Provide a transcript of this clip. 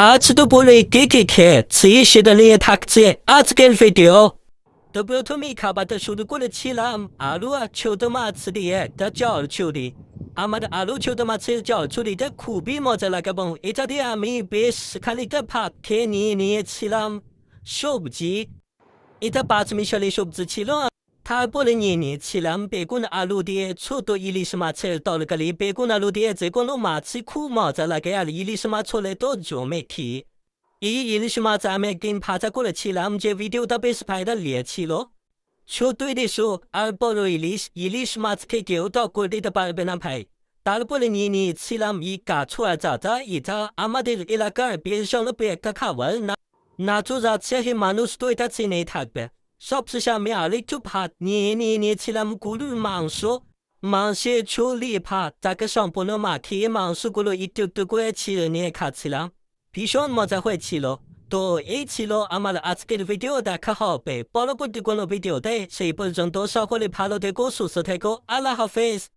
আজ দুপুরে কে কে খেয়েছি সেটা নিয়ে থাকছে আজকের ভিডিও। তো প্রথমেই খাবারটা শুরু করেছিলাম আলু আর ছোট মাছ দিয়ে একটা চচ্চড়ি। আমার আলু ছোট মাছের চচ্চড়িটা খুবই মজা লাগে এবং এটা দিয়ে আমি বেশ খানিকটা ভাত খেয়ে নিয়েছিলাম সবজি। এটা পাঁচমিশালি সবজি ছিল। তারপরে নিয়ে নিয়েছিলাম বেগুন আলু দিয়ে ছোট ইলিশ মাছের তরকারি। বেগুন আলু দিয়ে যে কোনো মাছই খুব মজা লাগে, আর ইলিশ মাছ হলে তো জমে কি। এই ইলিশ মাছ আমি একদিন ভাজা করেছিলাম, যে ভিডিওটা বেশ ভাইরাল গিয়েছিল। ছোট ইলিশও আর বড় ইলিশ, ইলিশ মাছকে কেউ টক্কর দিতে পারবে না ভাই। তারপরে নিয়ে নিয়েছিলাম এই কাছোয়া চাটা। এটা আমাদের এলাকার বেশ জনপ্রিয় একটা খাবার। নাচো রাজশাহী মানুষ তো এটা চিনেই থাকবে। সবশেষে আমি আরেকটু ভাত নিয়েছিলাম গরুর মাংস। মাংসের ঝোল দিয়ে ভাত তাকে সম্পূর্ণ মাখিয়ে মাংসগুলো একটু একটু করে ছিঁড়ে নিয়ে খাচ্ছিলাম। ভীষণ মজা হয়েছিল। তো এই ছিল আমার আজকের ভিডিও। দেখা হবে পরবর্তী কোনো ভিডিওতে। সেই পর্যন্ত সকলে ভালো থেকো, সুস্থ থেকো। আল্লাহ হাফেজ।